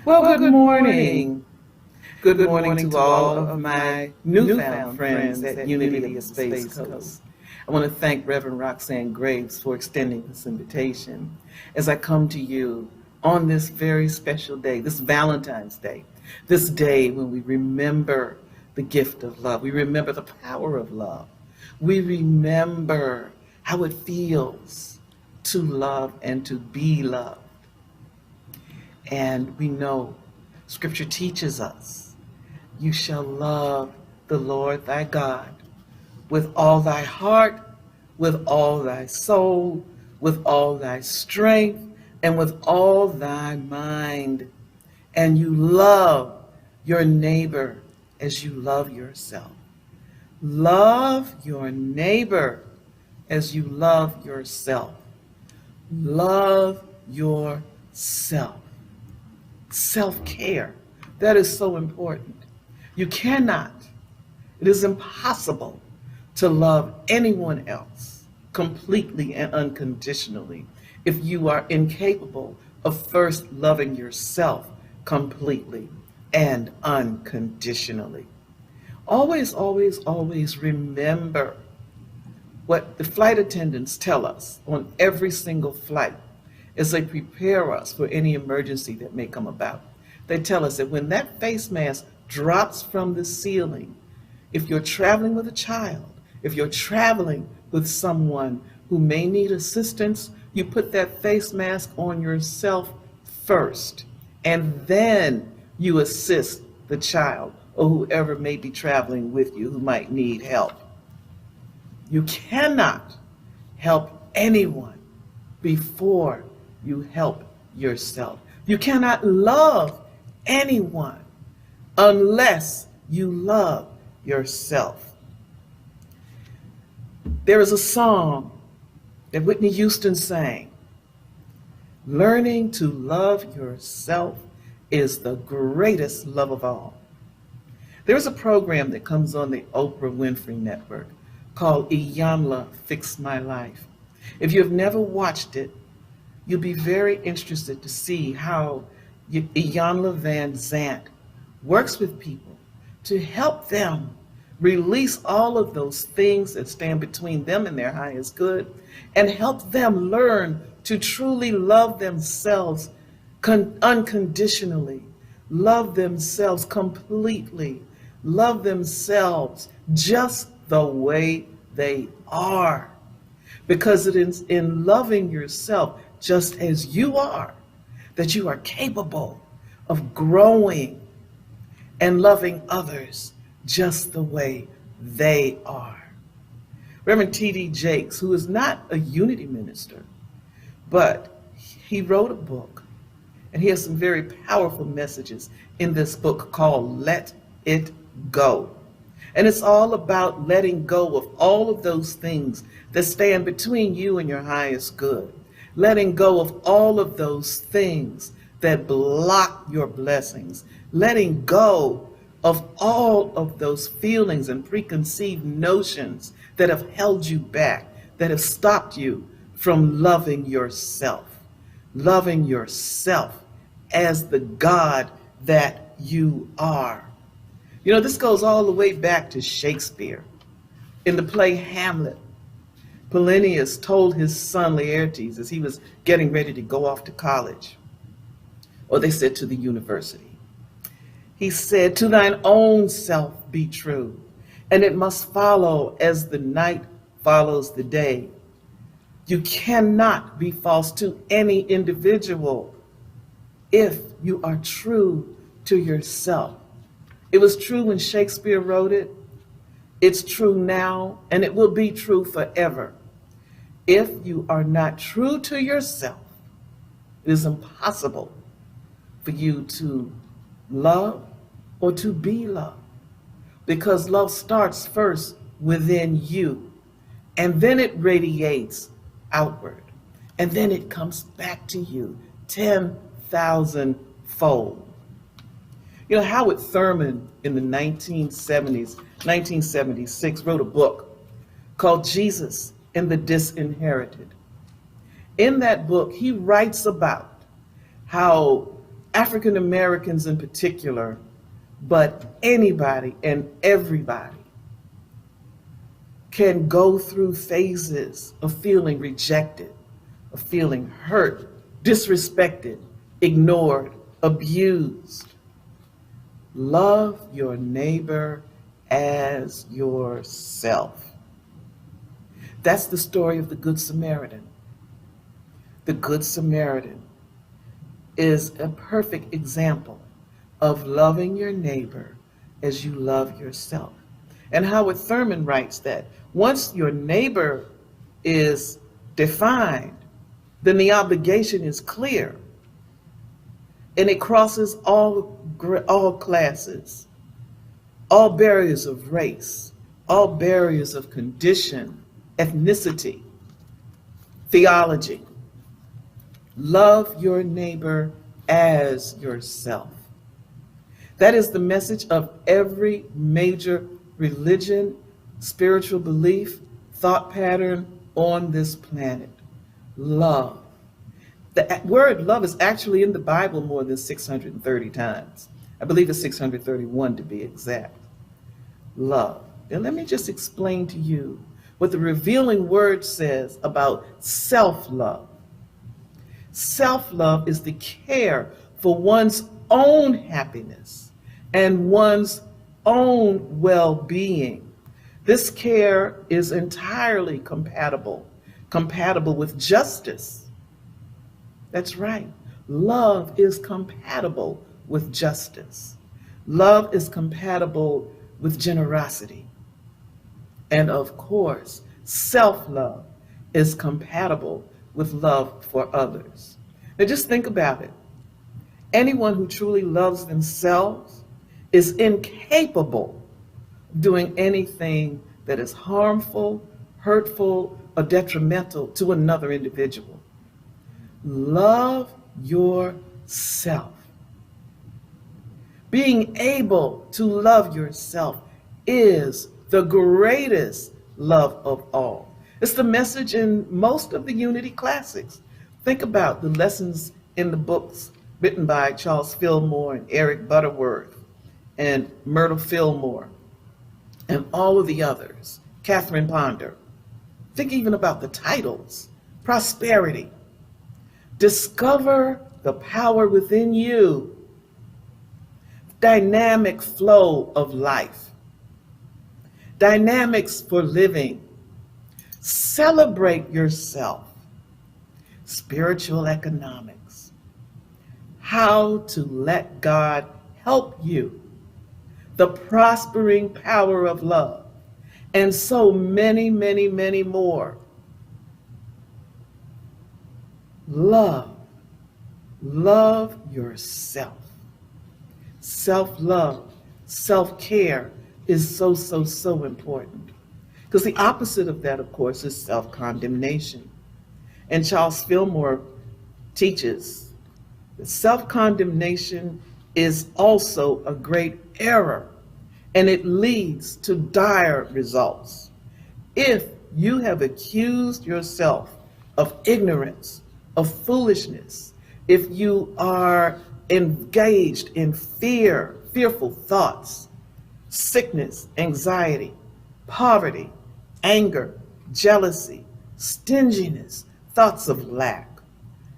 Well, good morning. Good morning to all of my newfound friends at Unity of Space Coast. I want to thank Reverend Roxanne Graves for extending this invitation as I come to you on this very special day, this Valentine's Day, this day when we remember the gift of love. We remember the power of love. We remember how it feels to love and to be loved. And we know Scripture teaches us, you shall love the Lord thy God with all thy heart, with all thy soul, with all thy strength, and with all thy mind. And you love your neighbor as you love yourself. Love your neighbor as you love yourself. Love yourself. Self-care, that is so important. You cannot, it is impossible to love anyone else completely and unconditionally if you are incapable of first loving yourself completely and unconditionally. Always, always, always remember what the flight attendants tell us on every single flight as they prepare us for any emergency that may come about. They tell us that when that face mask drops from the ceiling, if you're traveling with a child, if you're traveling with someone who may need assistance, you put that face mask on yourself first, and then you assist the child or whoever may be traveling with you who might need help. You cannot help anyone before you help yourself. You cannot love anyone unless you love yourself. There is a song that Whitney Houston sang. Learning to love yourself is the greatest love of all. There's a program that comes on the Oprah Winfrey Network called Iyanla Fix My Life. If you have never watched it, you'll be very interested to see how Iyanla Van Zant works with people to help them release all of those things that stand between them and their highest good, and help them learn to truly love themselves unconditionally, love themselves completely, love themselves just the way they are. Because it is in loving yourself just as you are that you are capable of growing and loving others just the way they are. Reverend T.D. Jakes, who is not a unity minister, but he wrote a book, and he has some very powerful messages in this book called Let It Go. And it's all about letting go of all of those things that stand between you and your highest good. Letting go of all of those things that block your blessings. Letting go of all of those feelings and preconceived notions that have held you back, that have stopped you from loving yourself. Loving yourself as the God that you are. You know, this goes all the way back to Shakespeare. In the play Hamlet, Polonius told his son Laertes as he was getting ready to go off to college, or they said to the university, he said, "To thine own self be true, and it must follow as the night follows the day. You cannot be false to any individual if you are true to yourself." It was true when Shakespeare wrote it. It's true now, and it will be true forever. If you are not true to yourself, it is impossible for you to love or to be loved, because love starts first within you, and then it radiates outward, and then it comes back to you 10,000-fold. You know, Howard Thurman in the 1970s, 1976, wrote a book called Jesus and the Disinherited. In that book, he writes about how African Americans in particular, but anybody and everybody can go through phases of feeling rejected, of feeling hurt, disrespected, ignored, abused. Love your neighbor as yourself. That's the story of the Good Samaritan. The Good Samaritan is a perfect example of loving your neighbor as you love yourself. And Howard Thurman writes that once your neighbor is defined, then the obligation is clear, and it crosses all classes, all barriers of race, all barriers of condition, ethnicity, theology. Love your neighbor as yourself. That is the message of every major religion, spiritual belief, thought pattern on this planet. Love. The word love is actually in the Bible more than 630 times. I believe it's 631 to be exact. Love. And let me just explain to you what the revealing word says about self-love. Self-love is the care for one's own happiness and one's own well-being. This care is entirely compatible with justice. That's right. Love is compatible with justice. Love is compatible with generosity. And of course, self-love is compatible with love for others. Now just think about it. Anyone who truly loves themselves is incapable of doing anything that is harmful, hurtful, or detrimental to another individual. Love yourself. Being able to love yourself is the greatest love of all. It's the message in most of the Unity classics. Think about the lessons in the books written by Charles Fillmore and Eric Butterworth and Myrtle Fillmore and all of the others, Catherine Ponder. Think even about the titles. Prosperity. Discover the power within you. Dynamic flow of life. Dynamics for living. Celebrate yourself. Spiritual economics. How to let God help you. The prospering power of love. And so many, many, many more. Love. Love yourself. Self-love, self-care is so, so, so important. Because the opposite of that, of course, is self-condemnation. And Charles Fillmore teaches that self-condemnation is also a great error, and it leads to dire results. If you have accused yourself of ignorance, of foolishness, if you are engaged in fearful thoughts, sickness, anxiety, poverty, anger, jealousy, stinginess, thoughts of lack,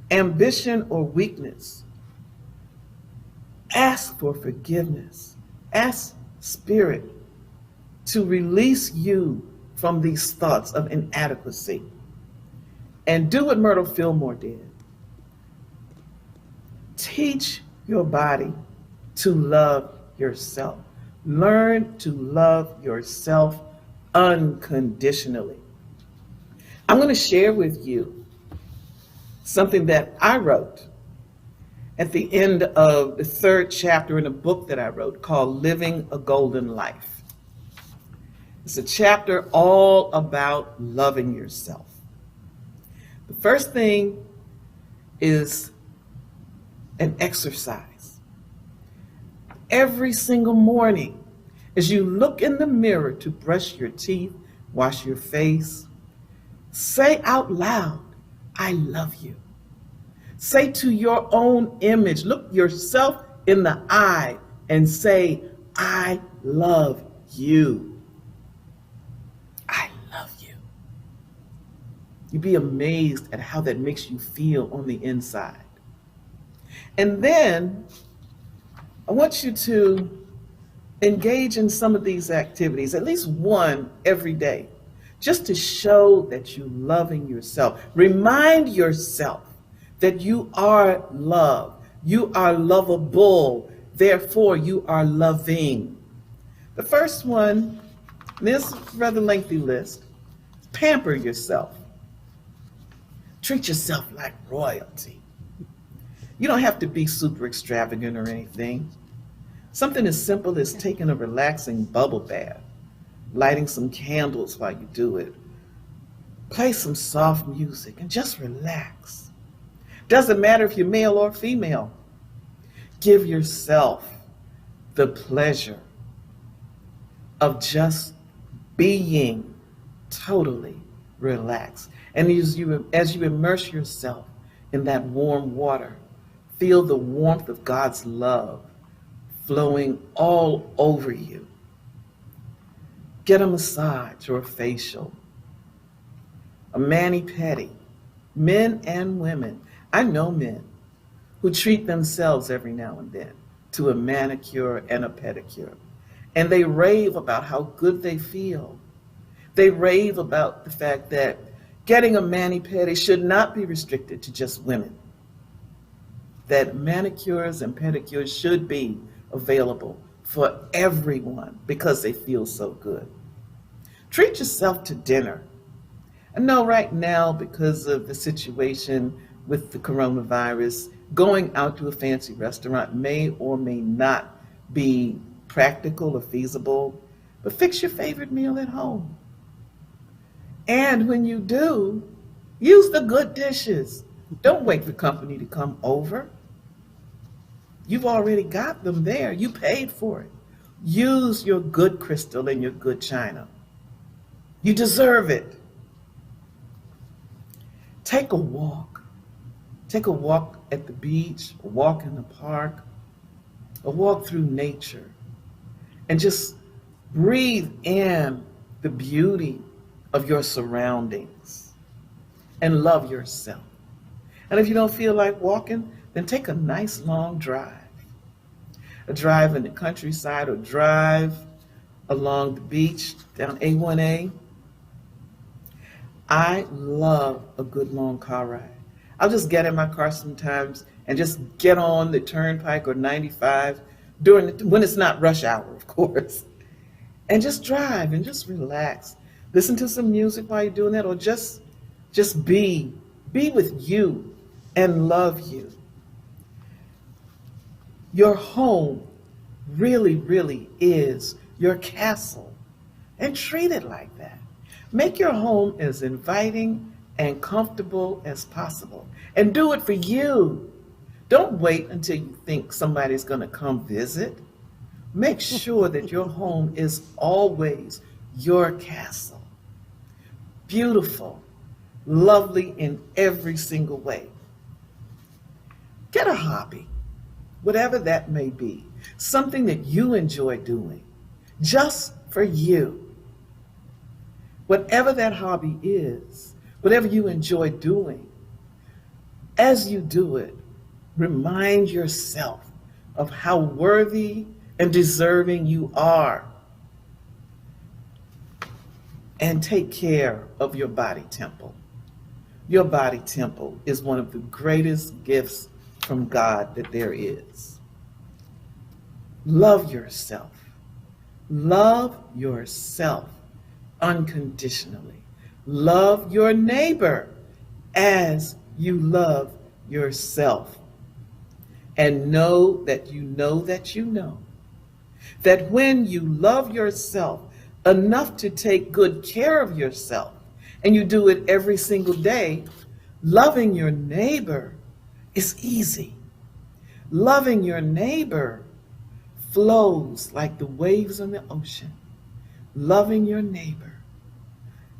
ambition or weakness, ask for forgiveness. Ask Spirit to release you from these thoughts of inadequacy. And do what Myrtle Fillmore did. Teach your body to love yourself. Learn to love yourself unconditionally. I'm going to share with you something that I wrote at the end of the 3rd chapter in a book that I wrote called Living a Golden Life. It's a chapter all about loving yourself. The first thing is an exercise. Every single morning, as you look in the mirror to brush your teeth, wash your face, say out loud, I love you. Say to your own image, look yourself in the eye and say, I love you. I love you. You'd be amazed at how that makes you feel on the inside. And then I want you to engage in some of these activities, at least one every day, just to show that you're loving yourself. Remind yourself that you are loved. You are lovable. Therefore, you are loving. The first one, this rather lengthy list, pamper yourself. Treat yourself like royalty. You don't have to be super extravagant or anything. Something as simple as taking a relaxing bubble bath, lighting some candles while you do it. Play some soft music and just relax. Doesn't matter if you're male or female. Give yourself the pleasure of just being totally relaxed. And as you immerse yourself in that warm water, feel the warmth of God's love flowing all over you. Get a massage or a facial, a mani-pedi. Men and women. I know men who treat themselves every now and then to a manicure and a pedicure. And they rave about how good they feel. They rave about the fact that getting a mani-pedi should not be restricted to just women. That manicures and pedicures should be available for everyone because they feel so good. Treat yourself to dinner. I know right now, because of the situation with the coronavirus, going out to a fancy restaurant may or may not be practical or feasible, but fix your favorite meal at home. And when you do, use the good dishes. Don't wait for company to come over. You've already got them there. You paid for it. Use your good crystal and your good china. You deserve it. Take a walk. Take a walk at the beach, a walk in the park, a walk through nature, and just breathe in the beauty of your surroundings and love yourself. And if you don't feel like walking, then take a nice long drive. A drive in the countryside or drive along the beach down A1A. I love a good long car ride. I'll just get in my car sometimes and just get on the turnpike or 95 when it's not rush hour, of course, and just drive and just relax. Listen to some music while you're doing that, or just be with you and love you. Your home really, really is your castle, and treat it like that. Make your home as inviting and comfortable as possible, and do it for you. Don't wait until you think somebody's going to come visit. Make sure that your home is always your castle. Beautiful, lovely in every single way. Get a hobby, whatever that may be, something that you enjoy doing, just for you. Whatever that hobby is, whatever you enjoy doing, as you do it, remind yourself of how worthy and deserving you are. And take care of your body temple. Your body temple is one of the greatest gifts from God that there is. Love yourself. Love yourself unconditionally. Love your neighbor as you love yourself. And know that you know that you know that when you love yourself enough to take good care of yourself, and you do it every single day, loving your neighbor is easy. Loving your neighbor flows like the waves on the ocean. Loving your neighbor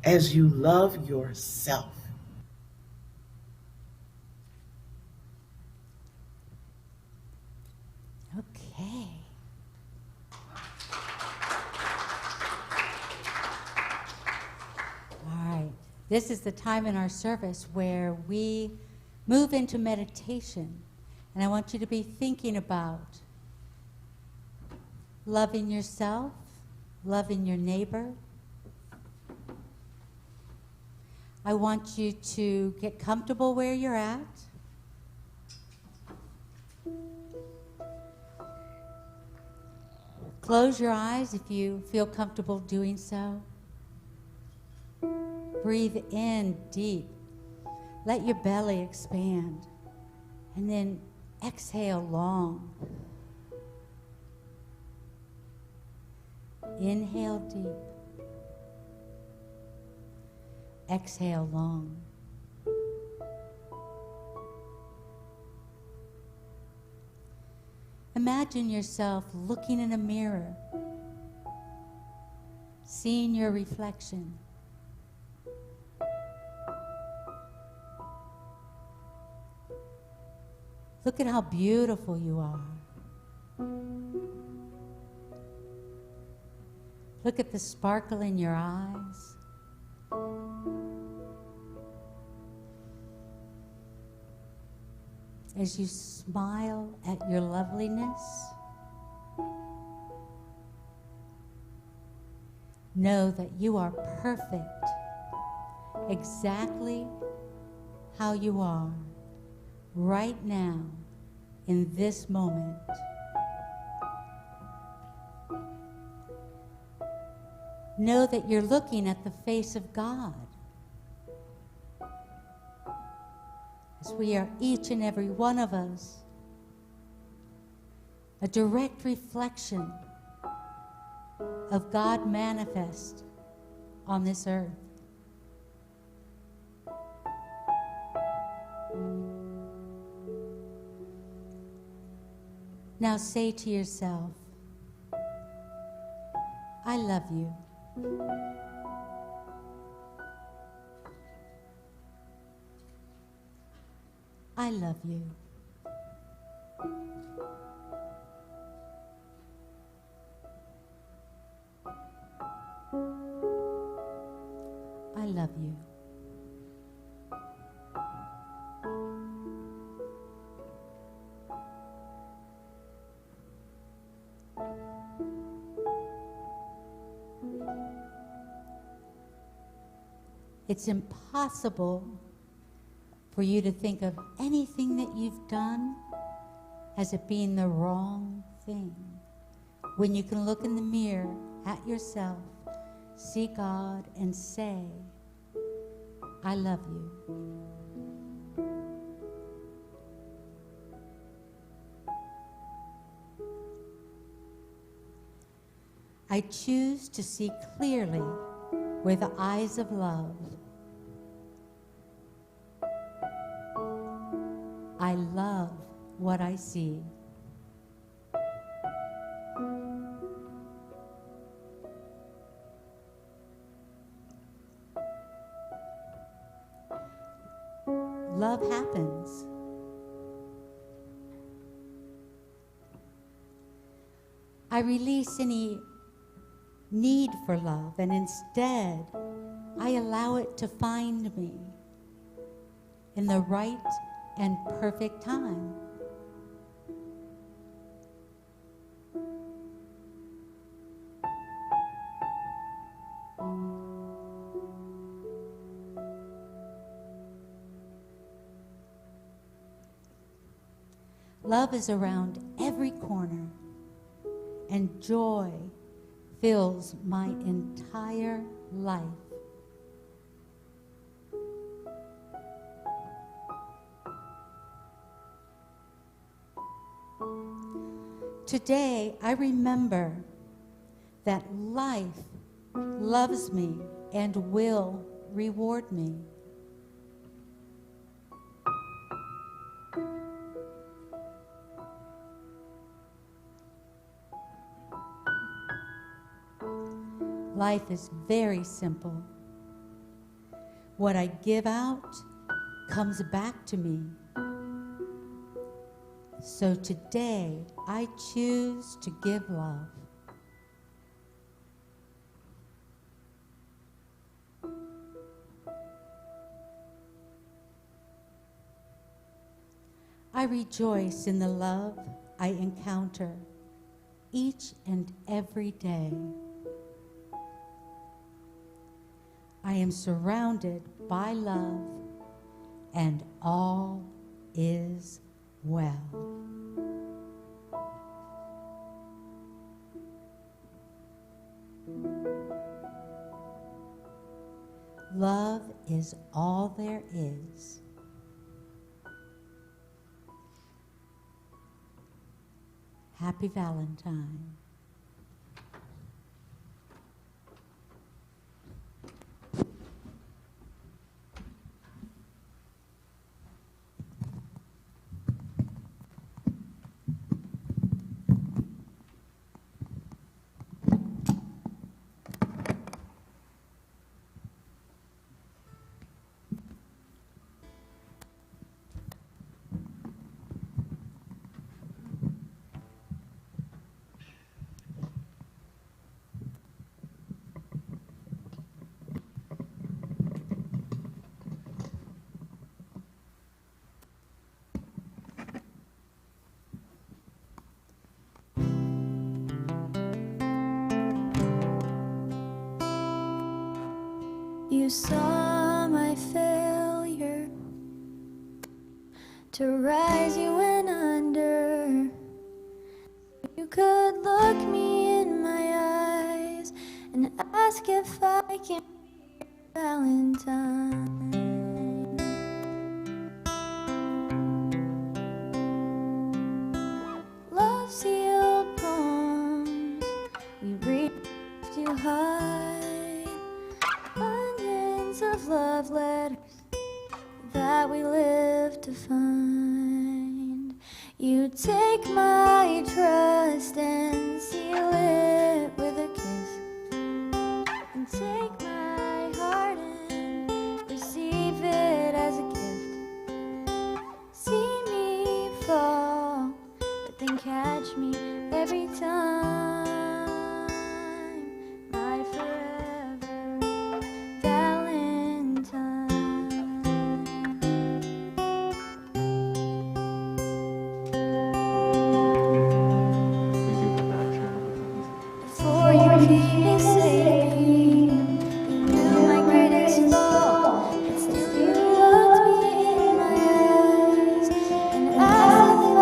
as you love yourself. Okay. All right. This is the time in our service where we move into meditation. And I want you to be thinking about loving yourself, loving your neighbor. I want you to get comfortable where you're at. Close your eyes if you feel comfortable doing so. Breathe in deep. Let your belly expand. And then exhale long. Inhale deep. Exhale long. Imagine yourself looking in a mirror, seeing your reflection. Look at how beautiful you are. Look at the sparkle in your eyes. As you smile at your loveliness, know that you are perfect, exactly how you are, right now, in this moment. Know that you're looking at the face of God. As we are, each and every one of us, a direct reflection of God manifest on this earth. Now say to yourself, I love you. I love you. I love you. It's impossible for you to think of anything that you've done as it being the wrong thing. When you can look in the mirror at yourself, see God, and say, I love you. I choose to see clearly with the eyes of love. I love what I see. Love happens. I release any need for love, and instead, I allow it to find me in the right and perfect time. Love is around every corner, and joy fills my entire life. Today, I remember that life loves me and will reward me. Life is very simple. What I give out comes back to me. So today, I choose to give love. I rejoice in the love I encounter each and every day. I am surrounded by love, and all is well. Love is all there is. Happy Valentine. You saw my failure to rise you went under. You could look me in my eyes and ask if I can be your Valentine. Love sealed poems we read too high. Of love letters that we live to find. You take my trust and seal it with a kiss, and take my heart and receive it as a gift. See me fall, but then catch me every time. My forever before you came to save me, you knew my greatest flaw, but still you looked me in my eyes and asked if I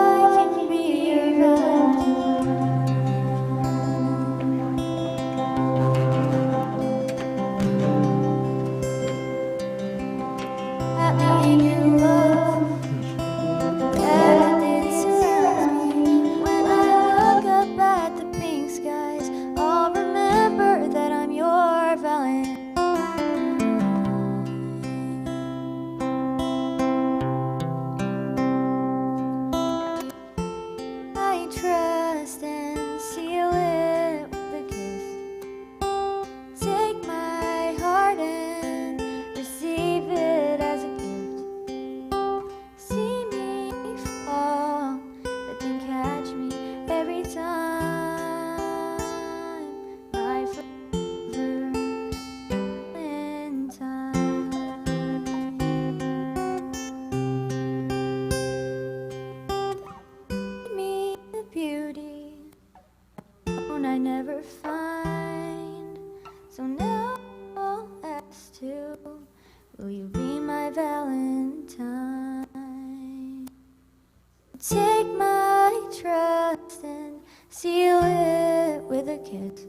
can be your Valentine. At me in your love, everything surrounds me. When I look up at the pink skies, I'll remember that I'm your Valentine. I trust and seal it with a kiss. Take my heart and receive it as a gift. See me fall, but then catch me every time. My forever Valentine. Me the beauty I never find. So now I'll ask you, will you be my Valentine? Take my trust and seal it with a kiss,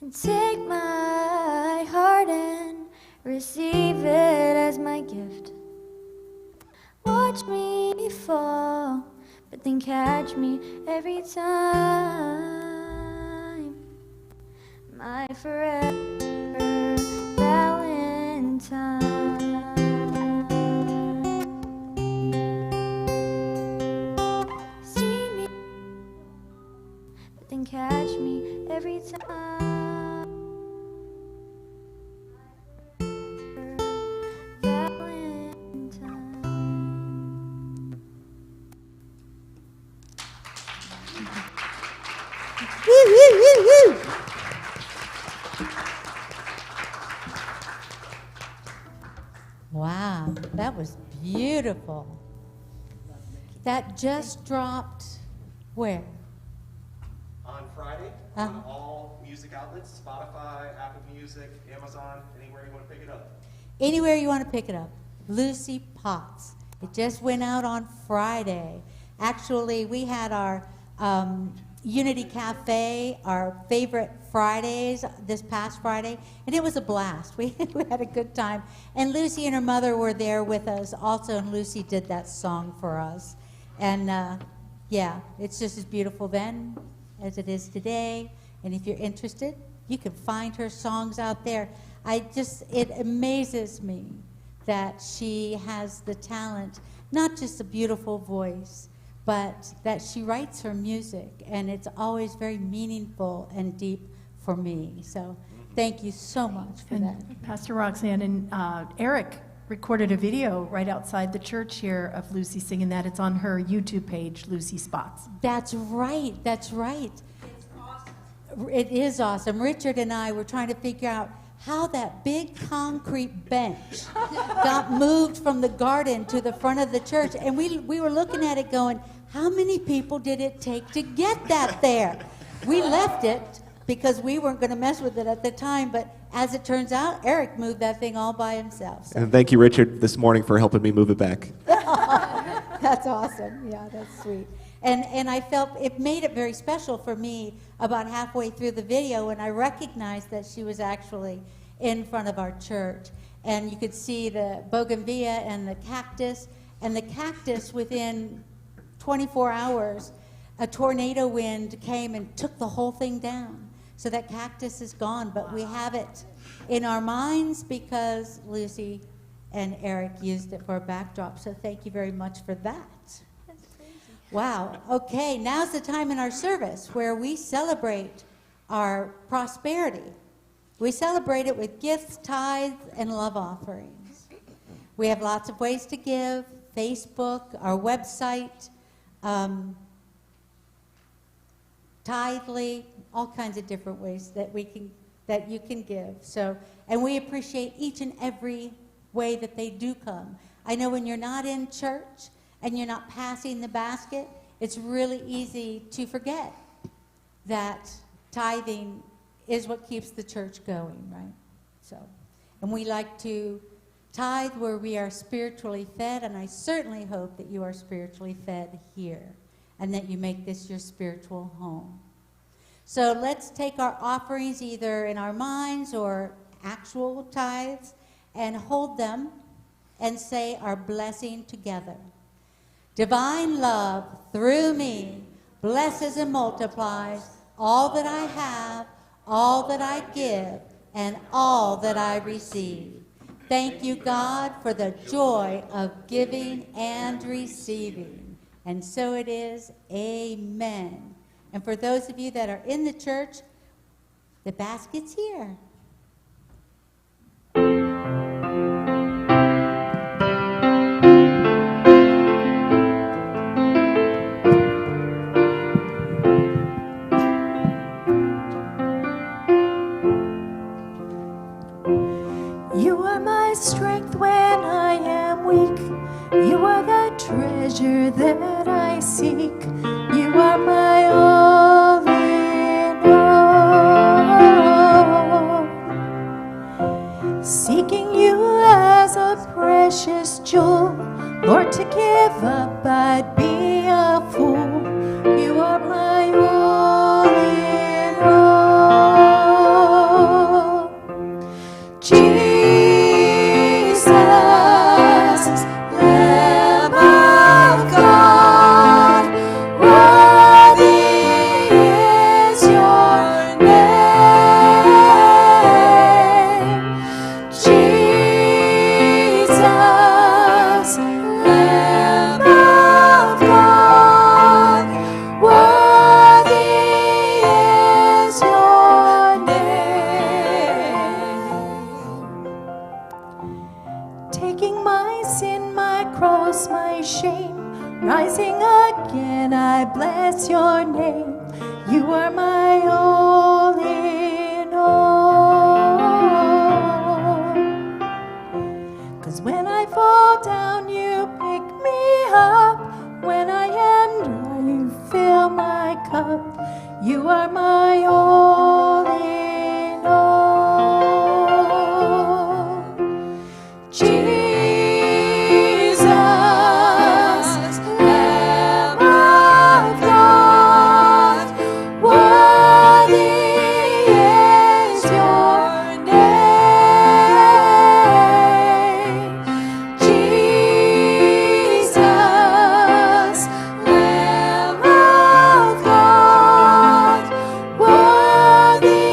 and take my heart and receive it as my gift. Watch me fall, but then catch me every time. My forever Valentine. See me, but then catch me every time. Valentine. Woo, woo, woo, woo. Wow, that was beautiful. That just dropped where? On Friday, on all music outlets, Spotify, Apple Music, Amazon, anywhere you want to pick it up. Anywhere you want to pick it up. Lucy Potts. It just went out on Friday. Actually, we had our Unity Cafe, our favorite Fridays, this past Friday, and it was a blast. We had a good time. And Lucy and her mother were there with us also, and Lucy did that song for us. And yeah, it's just as beautiful then as it is today. And if you're interested, you can find her songs out there. It amazes me that she has the talent, not just a beautiful voice, but that she writes her music, and it's always very meaningful and deep for me. So thank you so much for that. Pastor Roxanne and Eric recorded a video right outside the church here of Lucy singing that. It's on her YouTube page, Lucy Spots. That's right, that's right. It's awesome. It is awesome. Richard and I were trying to figure out how that big concrete bench got moved from the garden to the front of the church. And we were looking at it going, how many people did it take to get that there? We left it because we weren't going to mess with it at the time, but as it turns out, Eric moved that thing all by himself. So. And thank you, Richard, this morning for helping me move it back. That's awesome. Yeah, that's sweet. And I felt it made it very special for me about halfway through the video when I recognized that she was actually in front of our church. And you could see the bougainvillea and the cactus. And the cactus, within 24 hours, a tornado wind came and took the whole thing down. So that cactus is gone, but we have it in our minds because Lucy and Eric used it for a backdrop. So thank you very much for that. Wow. Okay, now's the time in our service where we celebrate our prosperity. We celebrate it with gifts, tithes, and love offerings. We have lots of ways to give: Facebook, our website, Tithely, all kinds of different ways that you can give. So, and we appreciate each and every way that they do come. I know when you're not in church and you're not passing the basket, it's really easy to forget that tithing is what keeps the church going, right? So, and we like to tithe where we are spiritually fed, and I certainly hope that you are spiritually fed here and that you make this your spiritual home. So let's take our offerings either in our minds or actual tithes and hold them and say our blessing together. Divine love through me blesses and multiplies all that I have, all that I give, and all that I receive. Thank you, God, for the joy of giving and receiving. And so it is. Amen. And for those of you that are in the church, the basket's here. You are my strength when I am weak. You are the treasure that I seek. You are my all in all. Seeking you as a precious jewel, Lord, to give up I'd be a fool. You are my all in all. Jesus, Lamb of God, worthy is your name. Jesus, Lamb of God, worthy You are my all in all. 'Cause when I fall down, you pick me up. When I am dry, you fill my cup. You are my all in all. Jesus, Lamb of God, worthy is your name. Jesus, Lamb of God, worthy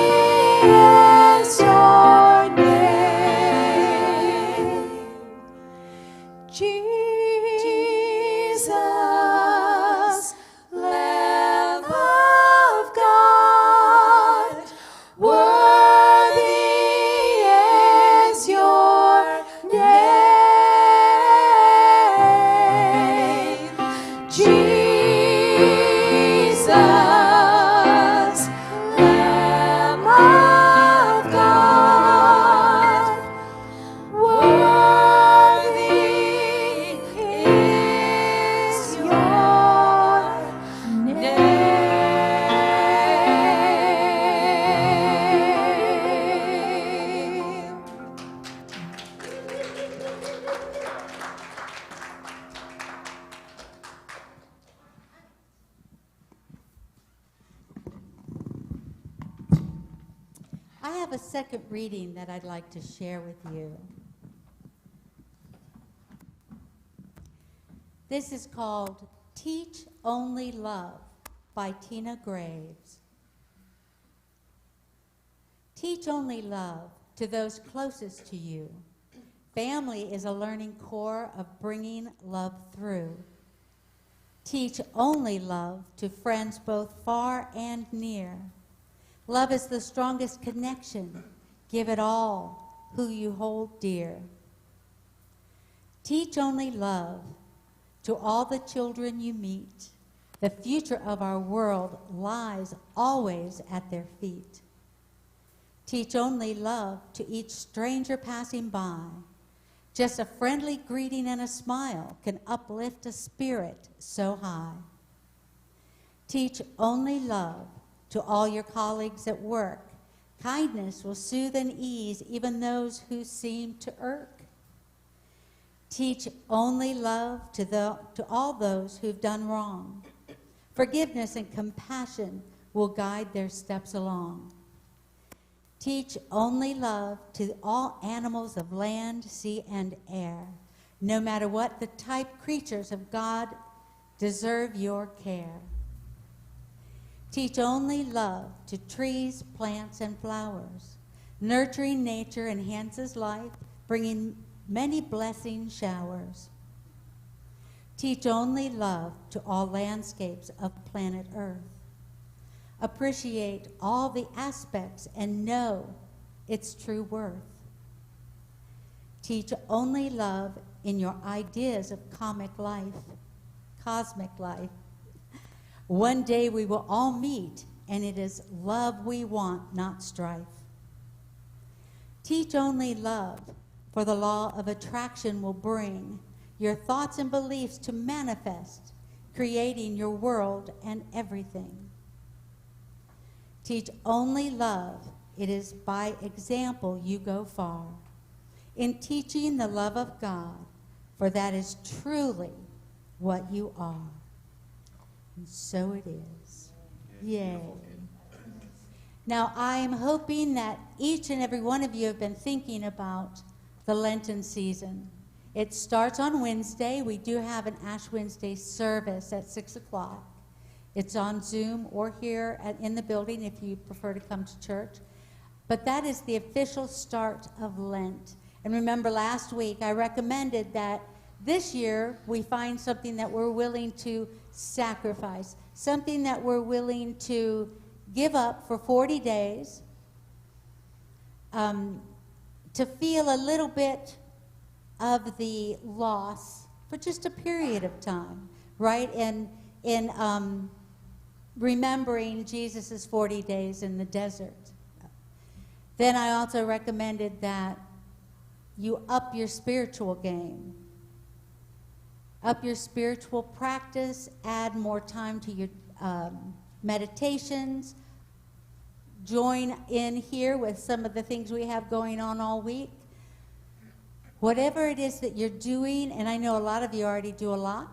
is your name. Jesus, Lamb of God, worthy is your name. Jesus, Lamb of God, worthy is your name. I have a second reading that I'd like to share with you. This is called Teach Only Love by Tina Graves. Teach only love to those closest to you. Family is a learning core of bringing love through. Teach only love to friends both far and near. Love is the strongest connection. Give it all who you hold dear. Teach only love to all the children you meet. The future of our world lies always at their feet. Teach only love to each stranger passing by. Just a friendly greeting and a smile can uplift a spirit so high. Teach only love to all your colleagues at work. Kindness will soothe and ease even those who seem to irk. Teach only love to all those who've done wrong. Forgiveness and compassion will guide their steps along. Teach only love to all animals of land, sea, and air. No matter what the type, creatures of God deserve your care. Teach only love to trees, plants, and flowers. Nurturing nature enhances life, bringing many blessing showers. Teach only love to all landscapes of planet Earth. Appreciate all the aspects and know its true worth. Teach only love in your ideas of cosmic life. One day we will all meet, and it is love we want, not strife. Teach only love, for the law of attraction will bring your thoughts and beliefs to manifest, creating your world and everything. Teach only love, it is by example you go far, in teaching the love of God, for that is truly what you are. And so it is. Yay. Now, I am hoping that each and every one of you have been thinking about the Lenten season. It starts on Wednesday. We do have an Ash Wednesday service at 6 o'clock. It's on Zoom or here in the building if you prefer to come to church. But that is the official start of Lent. And remember, last week I recommended that this year we find something that we're willing to sacrifice, something that we're willing to give up for 40 days, to feel a little bit of the loss for just a period of time, right? And remembering Jesus' 40 days in the desert. Then I also recommended that you up your spiritual game. Up your spiritual practice, add more time to your meditations, join in here with some of the things we have going on all week. Whatever it is that you're doing, and I know a lot of you already do a lot,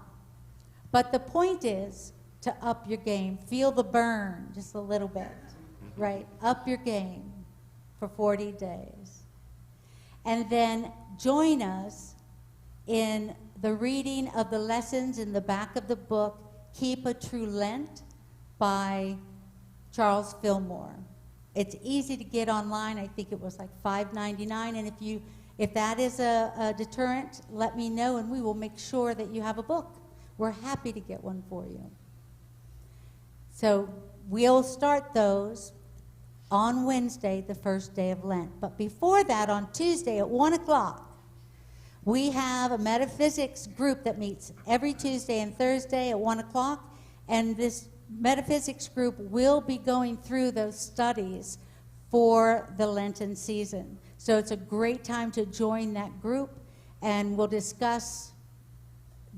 but the point is to up your game. Feel the burn just a little bit, right? Up your game for 40 days. And then join us in the reading of the lessons in the back of the book, Keep a True Lent by Charles Fillmore. It's easy to get online. I think it was like $5.99. And if that is a deterrent, let me know and we will make sure that you have a book. We're happy to get one for you. So we'll start those on Wednesday, the first day of Lent. But before that, on Tuesday at 1 o'clock, we have a metaphysics group that meets every Tuesday and Thursday at 1 o'clock. And this metaphysics group will be going through those studies for the Lenten season. So it's a great time to join that group, and we'll discuss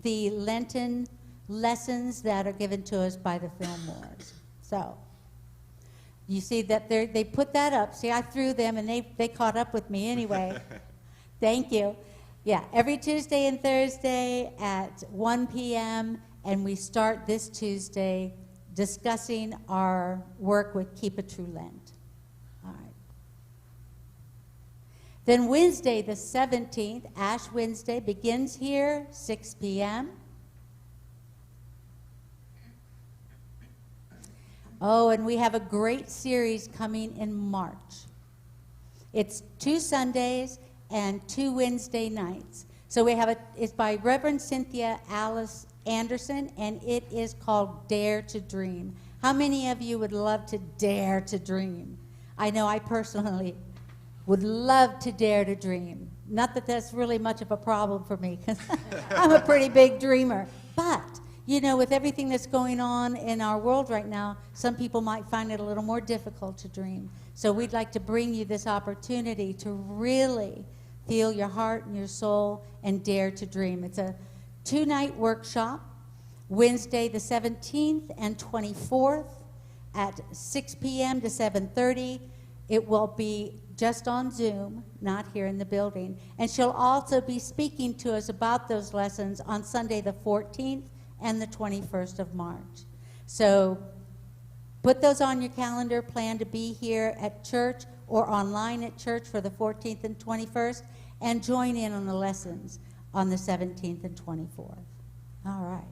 the Lenten lessons that are given to us by the Fillmores. So you see that they put that up. See, I threw them, and they caught up with me anyway. Thank you. Yeah, every Tuesday and Thursday at 1 p.m., and we start this Tuesday discussing our work with Keep a True Lent. All right. Then Wednesday, the 17th, Ash Wednesday, begins here, 6 p.m. Oh, and we have a great series coming in March. It's 2 Sundays and 2 Wednesday nights. So we have it's by Reverend Cynthia Alice Anderson, and it is called Dare to Dream. How many of you would love to dare to dream? I know I personally would love to dare to dream. Not that that's really much of a problem for me, because I'm a pretty big dreamer. But, you know, with everything that's going on in our world right now, some people might find it a little more difficult to dream. So we'd like to bring you this opportunity to really feel your heart and your soul and dare to dream. It's a 2-night workshop, Wednesday the 17th and 24th at 6 p.m. to 7:30. It will be just on Zoom, not here in the building. And she'll also be speaking to us about those lessons on Sunday the 14th and the 21st of March. So put those on your calendar, plan to be here at church or online at church for the 14th and 21st, and join in on the lessons on the 17th and 24th. All right.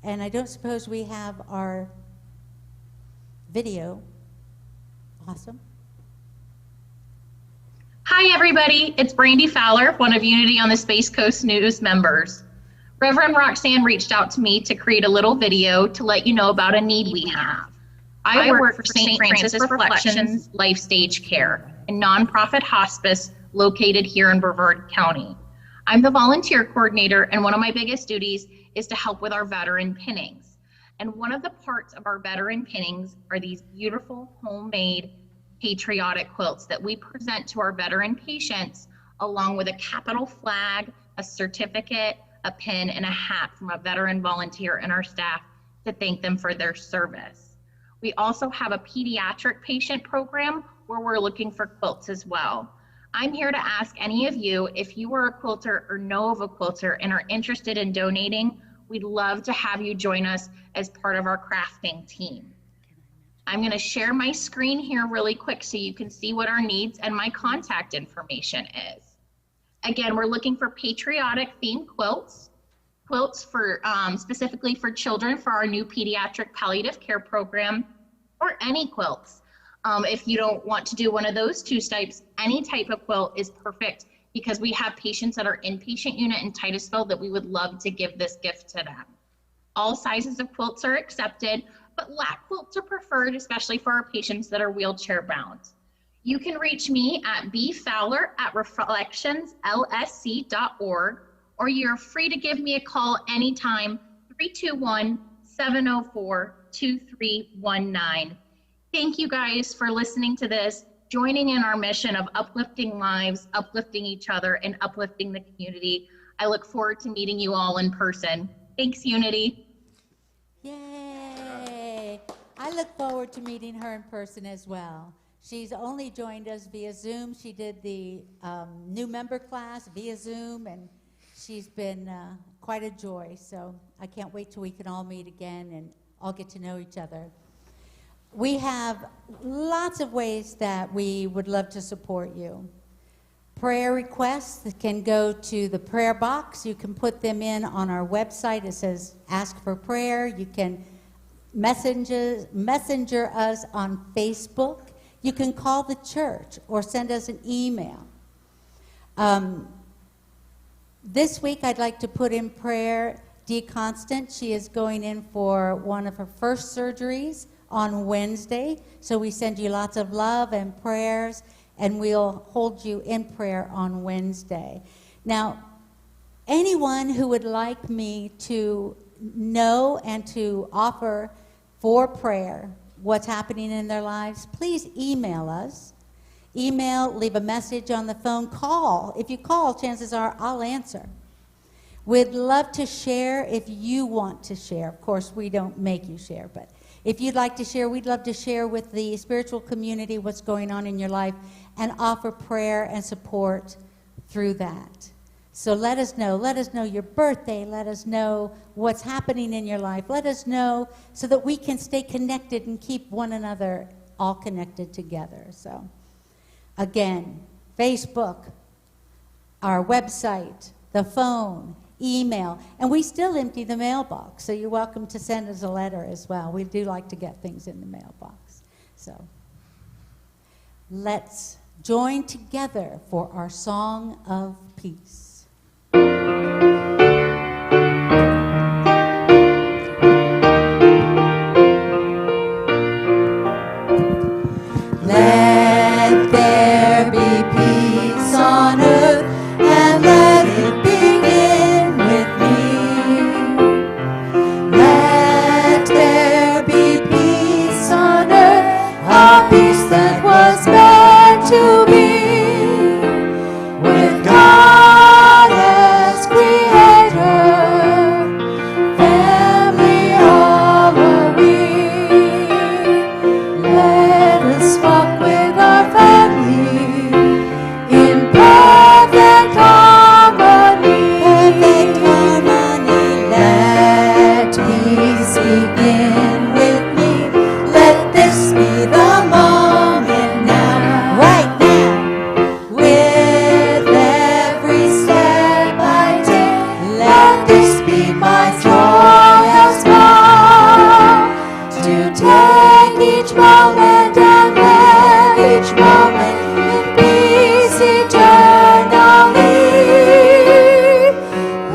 And I don't suppose we have our video. Awesome. Hi, everybody. It's Brandy Fowler, one of Unity on the Space Coast News members. Reverend Roxanne reached out to me to create a little video to let you know about a need we have. I work for St. Francis Reflections Life Stage Care, a nonprofit hospice located here in Brevard County. I'm the volunteer coordinator, and one of my biggest duties is to help with our veteran pinnings. And one of the parts of our veteran pinnings are these beautiful homemade patriotic quilts that we present to our veteran patients, along with a capital flag, a certificate, a pin, and a hat from a veteran volunteer and our staff to thank them for their service. We also have a pediatric patient program where we're looking for quilts as well. I'm here to ask any of you, if you are a quilter or know of a quilter and are interested in donating, we'd love to have you join us as part of our crafting team. I'm going to share my screen here really quick so you can see what our needs and my contact information is. Again, we're looking for patriotic themed quilts for specifically for children for our new pediatric palliative care program, or any quilts. If you don't want to do one of those two types, any type of quilt is perfect, because we have patients that are inpatient unit in Titusville that we would love to give this gift to them. All sizes of quilts are accepted, but lap quilts are preferred, especially for our patients that are wheelchair bound. You can reach me at bfowler@reflectionslsc.org, or you're free to give me a call anytime, 321-704 2319. Thank you guys for listening to this, joining in our mission of uplifting lives, uplifting each other, and uplifting the community. I look forward to meeting you all in person. Thanks, Unity. Yay! I look forward to meeting her in person as well. She's only joined us via Zoom. She did the new member class via Zoom, and she's been quite a joy. So I can't wait till we can all meet again and all get to know each other. We have lots of ways that we would love to support you. Prayer requests that can go to the prayer box. You can put them in on our website. It says ask for prayer. You can messenger us on Facebook. You can call the church or send us an email. This week I'd like to put in prayer Dee Constant. She is going in for one of her first surgeries on Wednesday. So we send you lots of love and prayers, and we'll hold you in prayer on Wednesday. Now, anyone who would like me to know and to offer for prayer what's happening in their lives, please email us. Email, leave a message on the phone, call. If you call, chances are I'll answer. We'd love to share if you want to share. Of course, we don't make you share, but if you'd like to share, we'd love to share with the spiritual community what's going on in your life and offer prayer and support through that. So let us know. Let us know your birthday. Let us know what's happening in your life. Let us know so that we can stay connected and keep one another all connected together. So again, Facebook, our website, the phone, email, and we still empty the mailbox, so you're welcome to send us a letter as well. We do like to get things in the mailbox. So let's join together for our song of peace. Let there be peace on earth, and let it begin with me. Let there be peace on earth, a peace that was meant to be, with God as creator, family all are we. Let us walk with our family in perfect harmony. Perfect harmony. Let peace begin with me. Let this be the moment now, right now. With every step I take, let this be my joyous vow, to take each moment and live each moment in peace eternally.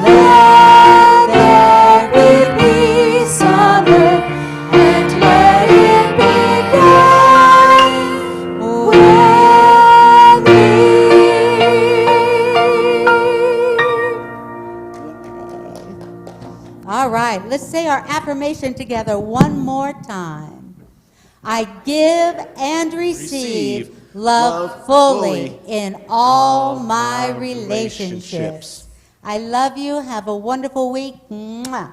Let there be peace on earth, and let it begin with me. All right, let's say our affirmation together one more time. I give and receive love fully in all my relationships. I love you. Have a wonderful week. Mwah.